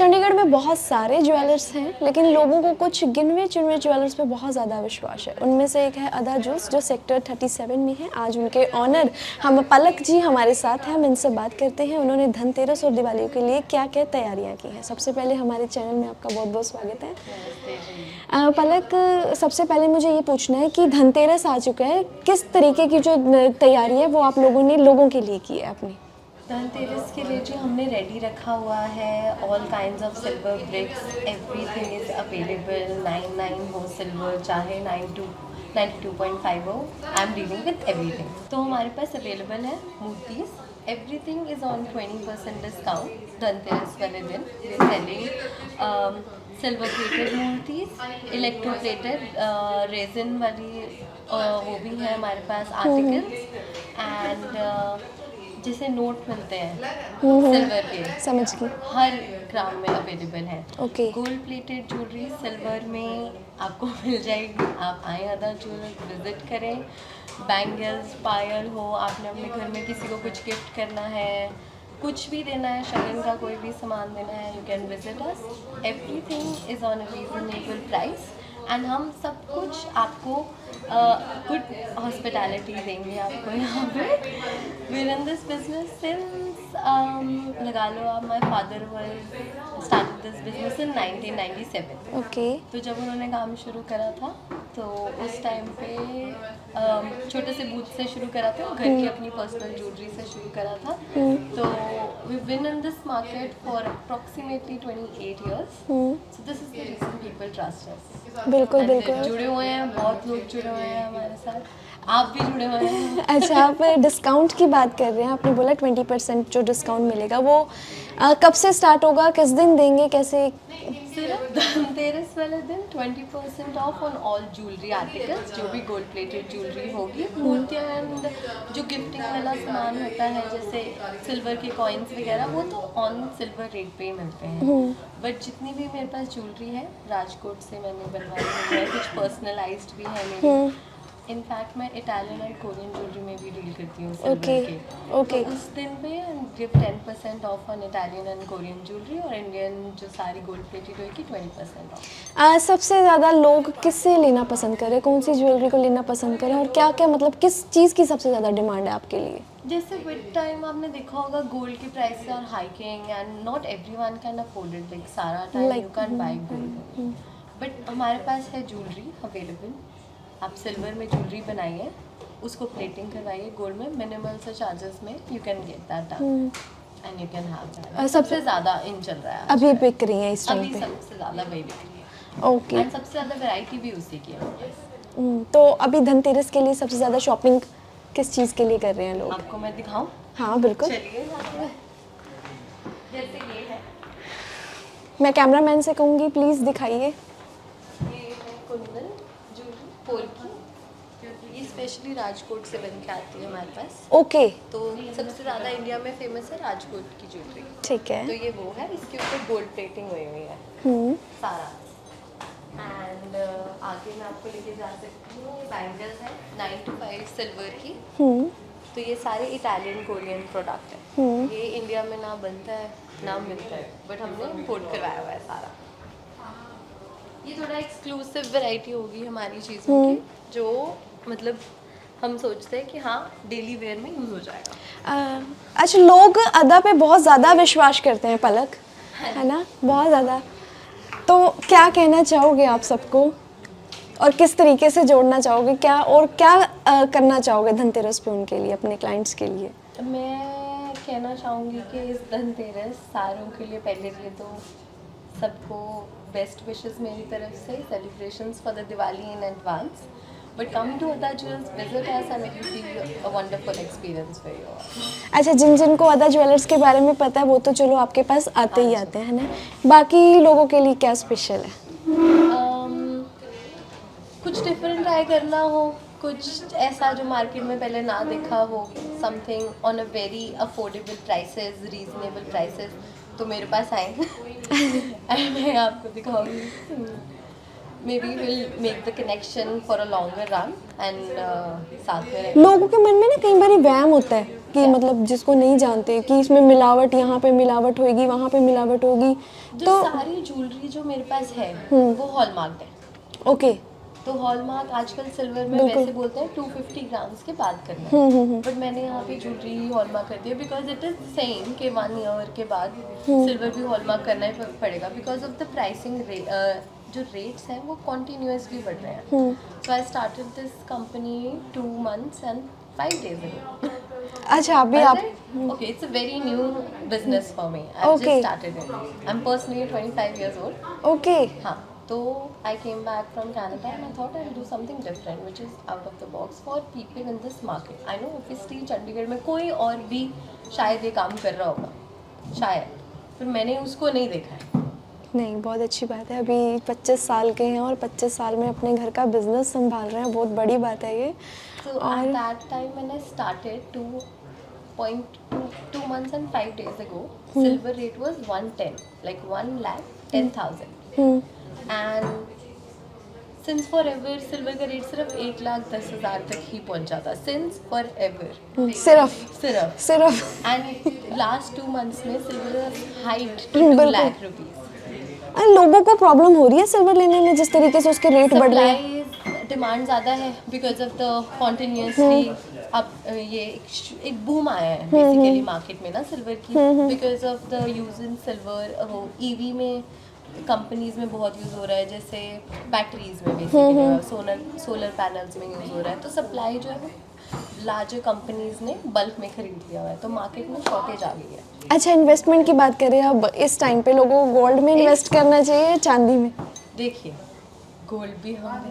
चंडीगढ़ में बहुत सारे ज्वेलर्स हैं, लेकिन लोगों को कुछ गिनवे चुनवे ज्वेलर्स पे बहुत ज़्यादा विश्वास है। उनमें से एक है अदा जूस, जो सेक्टर 37 में है। आज उनके ऑनर हम पलक जी हमारे साथ हैं, हम इनसे बात करते हैं उन्होंने धनतेरस और दिवाली के लिए क्या क्या तैयारियां की हैं। सबसे पहले हमारे चैनल में आपका बहुत बहुत स्वागत है। पलक, सबसे पहले मुझे ये पूछना है कि धनतेरस आ चुका है, किस तरीके की जो तैयारी है वो आप लोगों ने लोगों के लिए की है अपनी? धनतेरस के लिए जो हमने रेडी रखा हुआ है, all kinds of silver bricks, everything is available. 99 हो सिल्वर, चाहे 92.5 हो, I am dealing with everything. तो हमारे पास अवेलेबल है मूर्तिज, everything is on 20% discount. Dhanteras वाले दिन we are selling silver plated मूर्तिज, इलेक्ट्रो प्लेटेड रेजिन वाली वो भी है हमारे पास आर्टिकल्स, एंड जैसे नोट मिलते हैं सिल्वर के, समझ गई। हर ग्राम में अवेलेबल है। Okay. Gold plated jewellery silver में आपको मिल जाएगी। आप आए अदा ज्वेलर विजिट करें। बैंगल्स, पायल हो, आपने अपने घर में किसी को कुछ गिफ्ट करना है, कुछ भी देना है, शगन का कोई भी सामान देना है, you can visit us. Everything is on a reasonable price and हम सब कुछ आपको गुड हॉस्पिटैलिटी देंगे आपको यहाँ पे। We run this business since लगा लो आप, my father was started this business in 1997। Okay. तो जब उन्होंने काम शुरू करा था तो उस टाइम पे छोटे से बूथ से शुरू करा था, घर की अपनी पर्सनल ज्वेलरी से शुरू करा था। तो we been in this market for approximately 28 years। So this is the reason people trust us. बिल्कुल बिल्कुल। जुड़े हुए हैं, बहुत लोग जुड़े हुए हैं हमारे साथ, आप भी जुड़े हुए हैं। अच्छा, आप डिस्काउंट की बात कर रहे हैं, आपने बोला 20% जो डिस्काउंट मिलेगा वो कब से स्टार्ट होगा, किस दिन देंगे, कैसे? सिर्फ धनतेरस वाले दिन 20% of on all jewellery articles, जो भी गोल्ड प्लेटेड ज्वेलरी होगी, मूर्तियाँ एंड जो गिफ्टिंग वाला सामान होता है जैसे सिल्वर के कॉइन्स वगैरह, वो तो ऑन सिल्वर रेट पे ही मिलते हैं। बट जितनी भी मेरे पास ज्वेलरी है राजकोट से मैंने बनवाई हुई है, कुछ पर्सनलाइज्ड भी है मेरी। इनफैक्ट मैं इटालियन एंड कोरियन ज्वेलरी में भी डील करती हूँ सिल्वर ओके के। ओके। तो उस दिन पे give 10% of on Italian and Korean jewellery, और इंडियन जो सारी गोल्ड प्लेटेड होगी 20% ऑफ। सबसे ज़्यादा लोग किससे लेना पसंद करें, कौन सी ज्वेलरी को लेना पसंद करें, और क्या क्या मतलब किस चीज़ की सबसे ज़्यादा डिमांड है आपके लिए? जैसे विद टाइम आपने देखा होगा गोल्ड के price are hiking and not everyone can afford it, like सारा time you can buy gold. But हमारे पास है ज्वेलरी अवेलेबल। आप सिल्वर में ज्वेलरी बनाइए, उसको प्लेटिंग करवाइए गोल्ड में, मिनिमल से चार्जेस में you can get that done and you can have that. सबसे ज़्यादा इन चल रहा है अभी बिक रही है इस टाइम अभी पे? सबसे ज़्यादा वही बिक रही है। ओके। एंड सबसे ज़्यादा वैरायटी भी उसी की है। तो अभी धनतेरस के लिए सबसे ज़्यादा शॉपिंग किस चीज़ के लिए कर रहे हैं लोग? आपको मैं दिखाऊं? हाँ बिल्कुल। चलिए जैसे ये है, मैं कैमरामैन से कहूँगी प्लीज़ दिखाइए। ये है कुंदन ज्वेलरी पोल्की, ये स्पेशली राजकोट से बन के आती है हमारे पास। ओके। तो सबसे ज़्यादा इंडिया में फेमस है राजकोट की ज्वेलरी। ठीक है। तो ये वो है, इसके ऊपर गोल्ड प्लेटिंग हुई हुई है सारा। एंड आगे मैं आपको लेके जा सकती हूँ, ये बैंगल्स है 9 to 5 सिल्वर की। तो ये सारे इटालियन कोरियन प्रोडक्ट है। ये इंडिया में ना बनता है ना मिलता है, बट हमने इम्पोर्ट करवाया हुआ है सारा। ये थोड़ा एक्सक्लूसिव वैरायटी होगी हमारी चीज़ों की, जो मतलब हम सोचते हैं कि हाँ डेली वेयर में यूज़ हो जाएगा। अच्छा, लोग अदा पे बहुत ज़्यादा विश्वास करते हैं पलक, है ना, बहुत ज़्यादा। तो क्या कहना चाहोगे आप सबको, और किस तरीके से जोड़ना चाहोगे, क्या और क्या करना चाहोगे धनतेरस पे उनके लिए, अपने क्लाइंट्स के लिए? मैं कहना चाहूँगी कि इस धनतेरस सारों के लिए पहले लिए तो सबको बेस्ट विशेस मेरी तरफ से, celebrations for the Diwali in advance. But coming to Ada jewellers, visit us and it will be a wonderful experience for you all. अच्छा, जिनको अदा ज्वेलर्स के बारे में पता है वो तो चलो आपके पास आते ही आते हैं ना, बाकी लोगों के लिए क्या स्पेशल है? कुछ डिफरेंट ट्राई करना हो, कुछ ऐसा जो मार्केट में पहले ना देखा हो, something on a very affordable prices, reasonable prices, तो मेरे पास आए मैं आपको दिखाऊंगी। May be will make the connection for a longer run and साथ में रह- लोगों के मन में ना कई बार वहम होता है कि मतलब जिसको नहीं जानते कि इसमें मिलावट, यहाँ पे मिलावट होगी, वहाँ पे मिलावट होगी, जो तो सारी ज्वेलरी जो मेरे पास है वो हॉलमार्क है। ओके। तो हॉलमार्क आजकल सिल्वर में बिल्कुल। वैसे बोलते हैं 250 ग्राम्स के बाद करना है, बट मैंने यहाँ पे ज्वेलरी हॉलमार्क कर दिया बिकॉज इट इज सेम कि 1 ईयर के बाद सिल्वर भी हॉलमार्क करना ही पड़ेगा बिकॉज ऑफ द प्राइसिंग जो रेट्स हैं वो कॉन्टीन्यूसली बढ़ रहे हैं। So I started this company 2 months and 5 days ago. अच्छा, अभी आप Okay, it's a very new business for me. I've Okay. just started it. I'm personally 25 years old. Okay. हाँ, तो I came back from Canada and I thought I'll do something different, which is out of the box for people in this market. I know obviously Chandigarh में कोई और भी शायद ये काम कर रहा होगा, शायद, पर मैंने उसको नहीं देखा है। नहीं, बहुत अच्छी बात है। अभी 25 साल के हैं और 25 साल में अपने घर का बिजनेस संभाल रहे हैं, बहुत बड़ी बात है ये। So at that time when I started 2 months and 5 days ago, silver rate was 110, like 1,10,000. And since forever silver का रेट सिर्फ 1,10,000 तक ही पहुंचा था, since forever सिर्फ सिर्फ and last 2 months में silver hiked to 2 बिल्कुल। lakh rupees. अरे लोगों को प्रॉब्लम हो रही है सिल्वर लेने में, जिस तरीके से उसके रेट बढ़ रहे हैं। डिमांड ज़्यादा है बिकॉज ऑफ द कॉन्टिन्यूसली अब ये एक बूम आया है बेसिकली मार्केट में ना सिल्वर की because of the use in silver. वो ईवी में कंपनीज में बहुत यूज़ हो रहा है, जैसे बैटरीज में बेसिकली सोलर पैनल्स में यूज़ हो रहा है। तो सप्लाई जो है वो लार्जर कंपनीज ने बल्क में खरीद लिया हुआ है, तो मार्केट में शॉर्टेज आ गई है। अच्छा, इन्वेस्टमेंट की बात करें अब, इस टाइम पे लोगों को गोल्ड में इन्वेस्ट करना चाहिए या चांदी में? देखिए, गोल्ड भी हमने,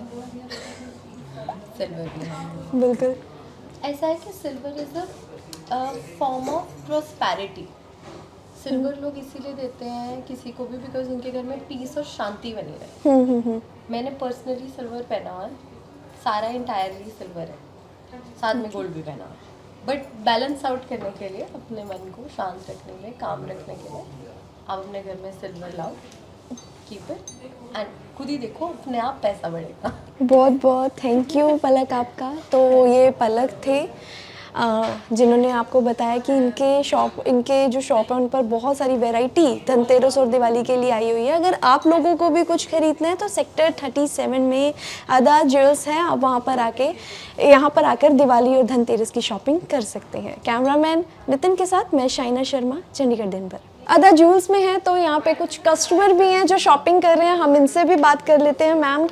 सिल्वर भी हमने। बिल्कुल। ऐसा है कि silver is a form of prosperity. Silver लोग इसीलिए देते हैं किसी को भी बिकॉज उनके घर में पीस और शांति बनी रहे। मैंने पर्सनली सिल्वर पहना हुआ है, सारा इंटायरली सिल्वर है, साथ में गोल्ड भी पहना हुआ है, बट बैलेंस आउट करने के लिए, अपने मन को शांत रखने के लिए, काम रखने के लिए आप अपने घर में सिल्वर लाओ, कीप इट एंड खुद ही देखो अपने आप पैसा बढ़ेगा। बहुत बहुत थैंक यू पलक आपका। तो ये पलक थे जिन्होंने आपको बताया कि इनके जो शॉप है उन पर बहुत सारी वैरायटी धनतेरस और दिवाली के लिए आई हुई है। अगर आप लोगों को भी कुछ खरीदना है तो सेक्टर 37 में अदा ज्वेल्स है, आप यहाँ पर आकर दिवाली और धनतेरस की शॉपिंग कर सकते हैं। कैमरामैन नितिन के साथ मैं शाइना शर्मा, चंडीगढ़ दिन भर। अदा ज्वेल्स में है तो यहाँ पे कुछ कस्टमर भी हैं जो शॉपिंग कर रहे हैं, हम इनसे भी बात कर लेते हैं। मैम,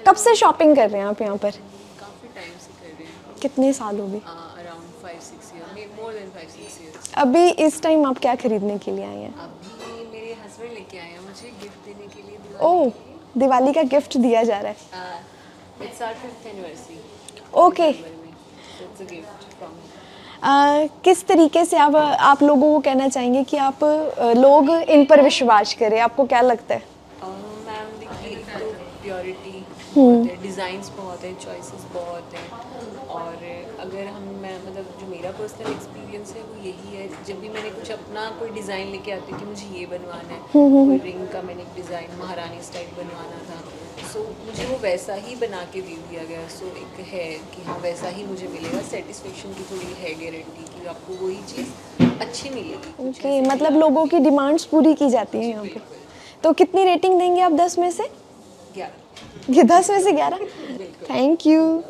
कब से शॉपिंग कर रहे हैं आप यहाँ पर? काफ़ी टाइम से कर रहे हैं। कितने साल हो गए? Around 5-6 year, more than 5-6 years. अभी इस टाइम आप क्या खरीदने के लिए आए हैं? अभी मेरे हस्बैंड लेके आए हैं मुझे गिफ्ट देने के लिए। ओह, दिवाली का गिफ्ट दिया जा रहा है। It's our 5th anniversary. Okay. It's a gift from. किस तरीके से आप लोगों को कहना चाहेंगे कि आप लोग इन पर विश्वास करें, आपको क्या लगता है? मैम देखिए, एक तो प्योरिटी बहुत है, डिज़ाइंस बहुत है, चॉइसेस बहुत हैं, और अगर मैं मतलब जो मेरा पर्सनल एक्सपीरियंस है वो यही है, जब भी मैंने कुछ अपना कोई डिज़ाइन लेके आती हूँ कि मुझे ये बनवाना है, कोई रिंग का मैंने एक डिज़ाइन महारानी स्टाइल बनवाना था, सो मुझे वो वैसा ही बना के दे दिया गया। सो एक है कि हाँ वैसा ही मुझे मिलेगा, सेटिस्फेक्शन की थोड़ी है गारंटी कि आपको वही चीज़ अच्छी मिलेगी। ओके, मतलब लोगों की डिमांड्स पूरी की जाती हैं यहाँ पे। तो कितनी रेटिंग देंगे आप 10 में से? 11। ये 10 में से 11? Thank you.